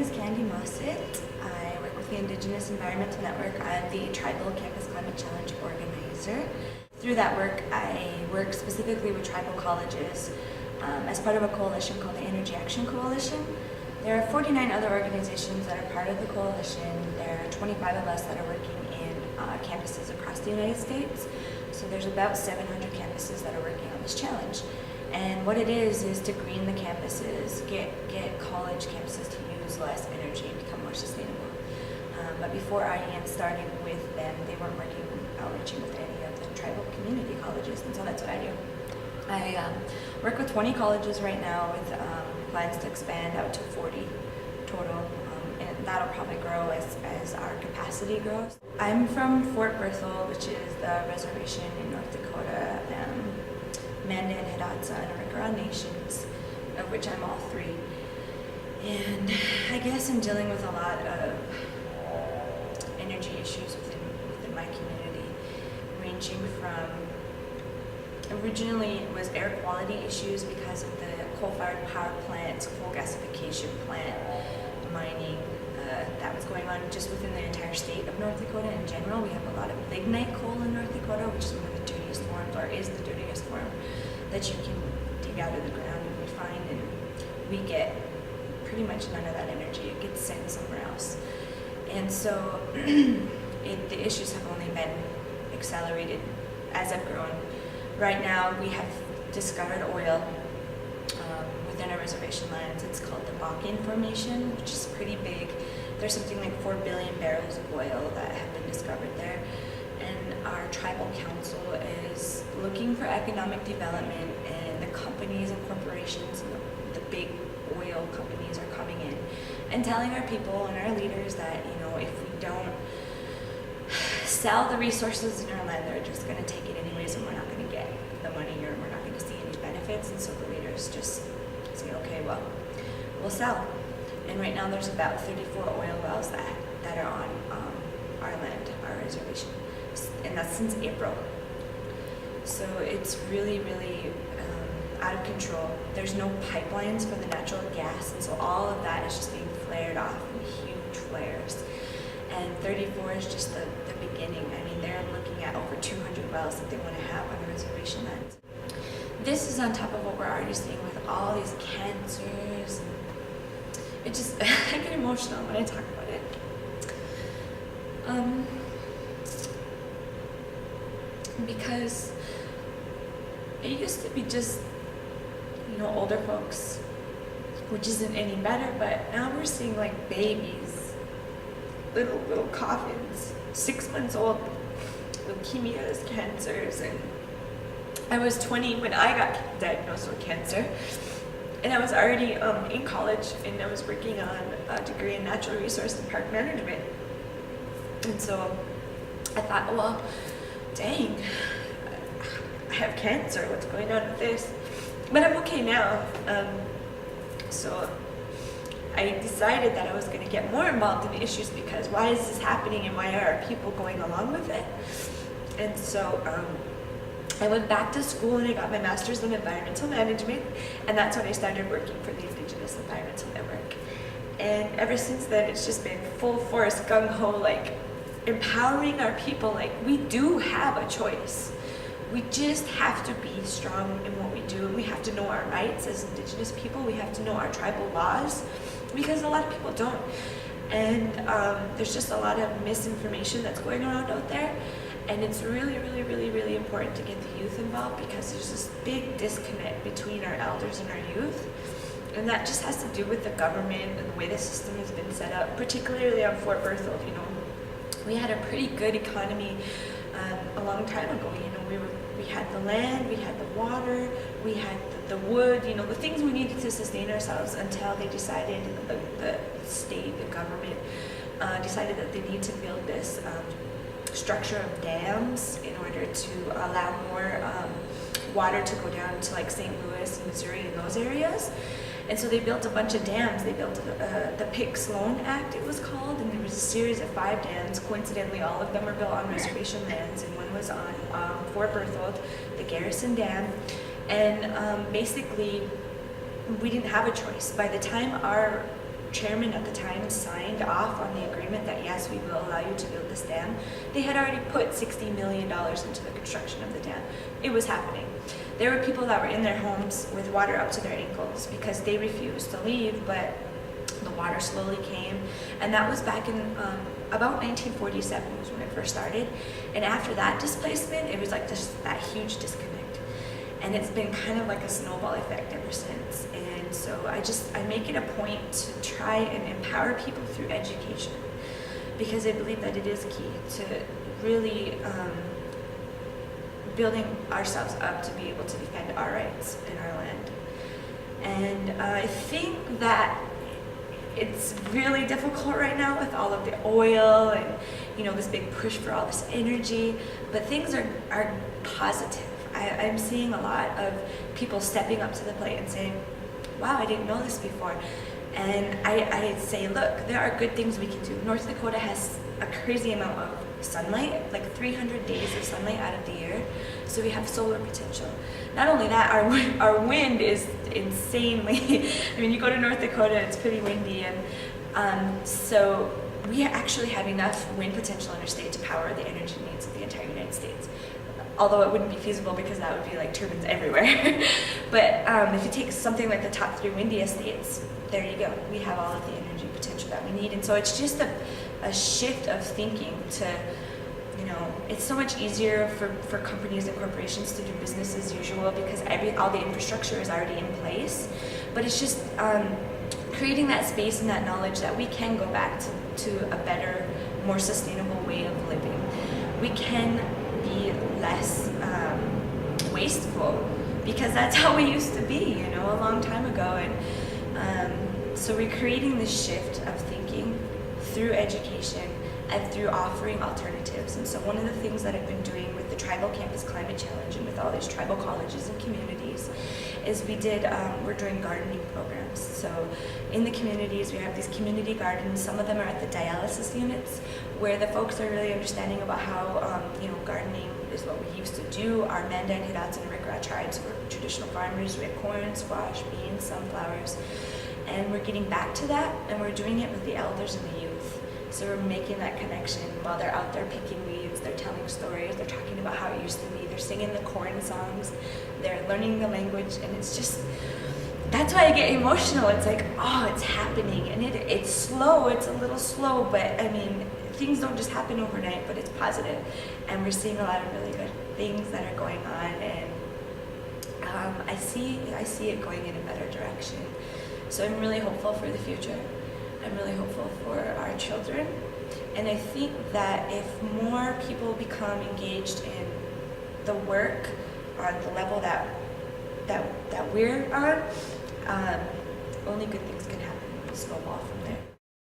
is Kandi Mosset. I work with the Indigenous Environmental Network. I'm the Tribal Campus Climate Challenge organizer. Through that work, I work specifically with tribal colleges as part of a coalition called the Energy Action Coalition. There are 49 other organizations that are part of the coalition. There are 25 of us that are working in campuses across the United States. So there's about 700 campuses that are working on this challenge. And what it is to green the campuses, get college campuses to use less energy and become more sustainable. But before I even started with them, they weren't outreaching with any of the tribal community colleges, and so that's what I do. I work with 20 colleges right now with plans to expand out to 40 total, and that'll probably grow as our capacity grows. I'm from Fort Berthold, which is the reservation in North Dakota, Mandan, Hidatsa, and Arikara nations, of which I'm all three. And I guess I'm dealing with a lot of energy issues within my community, ranging from, originally it was air quality issues because of the coal-fired power plants, coal gasification plant, mining that was going on just within the entire state of North Dakota in general. We have a lot of lignite coal in North Dakota, which is one of the dirtiest forms, or is the dirtiest form that you can dig out of the ground and refine, and we get pretty much none of that energy. It gets sent somewhere else. And so the issues have only been accelerated as I've grown. Right now we have discovered oil within our reservation lands. It's called the Bakken Formation, which is pretty big. There's something like 4 billion barrels of oil that have been discovered there. And our tribal council is looking for economic development, and the companies and corporations and the big oil companies are coming in and telling our people and our leaders that, if we don't sell the resources in our land, they're just going to take it anyways, and we're not going to get the money, or we're not going to see any benefits. And so the leaders just say, okay, well, we'll sell. And right now there's about 34 oil wells that are on our land, our reservation, and that's since April. So it's really, really out of control. There's no pipelines for the natural gas, and so all of that is just being flared off in huge flares. And 34 is just the beginning. I mean, they're looking at over 200 wells that they want to have on the reservation lands. This is on top of what we're already seeing with all these cancers. It just, I get emotional when I talk about it. Because it used to be just, older folks, which isn't any better, but now we're seeing like babies, little coffins, 6 months old, leukemias, cancers. And I was 20 when I got diagnosed with cancer, and I was already in college, and I was working on a degree in natural resource and park management. And so I thought, well, dang, I have cancer, what's going on with this? But I'm okay now. So I decided that I was going to get more involved in the issues, because why is this happening, and why are people going along with it? And so I went back to school, and I got my master's in environmental management, and that's when I started working for the Indigenous Environmental Network. And ever since then, it's just been full force, gung-ho, like empowering our people. Like, we do have a choice. We just have to be strong in what we do, and we have to know our rights as Indigenous people. We have to know our tribal laws, because a lot of people don't. And there's just a lot of misinformation that's going around out there. And it's really, really, really, really important to get the youth involved, because there's this big disconnect between our elders and our youth. And that just has to do with the government and the way the system has been set up, particularly on Fort Berthold. We had a pretty good economy a long time ago. We had the land, we had the water, we had the wood, the things we needed to sustain ourselves, until they decided, the state, the government, decided that they need to build this structure of dams in order to allow more water to go down to like St. Louis, Missouri, and those areas. And so they built a bunch of dams. They built the Pick-Sloan Act, it was called, and there was a series of 5 dams. Coincidentally, all of them were built on reservation lands, and one was on Fort Berthold, the Garrison Dam. And basically, we didn't have a choice. By the time our chairman at the time signed off on the agreement that yes, we will allow you to build this dam, they had already put $60 million into the construction of the dam. It was happening. There were people that were in their homes with water up to their ankles because they refused to leave, but the water slowly came, and that was back in about 1947 was when it first started. And after that displacement, it was like that huge disconnect, and it's been kind of like a snowball effect ever since. And so I make it a point to try and empower people through education, because I believe that it is key to really building ourselves up to be able to defend our rights in our land. And I think that it's really difficult right now with all of the oil and, you know, this big push for all this energy, but things are positive. I'm seeing a lot of people stepping up to the plate and saying, wow, I didn't know this before. And I say, look, there are good things we can do. North Dakota has a crazy amount of sunlight, like 300 days of sunlight out of the year. So we have solar potential. Not only that, our wind is insanely, I mean, you go to North Dakota, it's pretty windy, and so we actually have enough wind potential in our state to power the energy needs of the entire United States. Although it wouldn't be feasible because that would be like turbines everywhere. But if you take something like the top 3 windiest states, there you go. We have all of the energy potential that we need. And so it's just a shift of thinking to, you know, it's so much easier for companies and corporations to do business as usual because all the infrastructure is already in place. But it's just creating that space and that knowledge that we can go back to a better, more sustainable way of living. We can be less wasteful, because that's how we used to be, you know, a long time ago. And so we're creating this shift of thinking through education and through offering alternatives. And so one of the things that I've been doing with the Tribal Campus Climate Challenge and with all these tribal colleges and communities is we're doing gardening programs. So in the communities, we have these community gardens. Some of them are at the dialysis units, where the folks are really understanding about how, you know, gardening is what we used to do. Our Mandan, Hidatsa, and Rikra tribes were traditional farmers. We had corn, squash, beans, sunflowers. And we're getting back to that, and we're doing it with the elders and the youth. So we're making that connection while they're out there picking weeds, they're telling stories, they're talking about how it used to be, they're singing the corn songs, they're learning the language, and it's just, that's why I get emotional. It's like, oh, it's happening, and it's slow, it's a little slow, but I mean, things don't just happen overnight, but it's positive, and we're seeing a lot of really good things that are going on, and I see it going in a better direction. So I'm really hopeful for the future. I'm really hopeful for our children, and I think that if more people become engaged in the work on the level that we're on, only good things can happen. We'll snowball from there.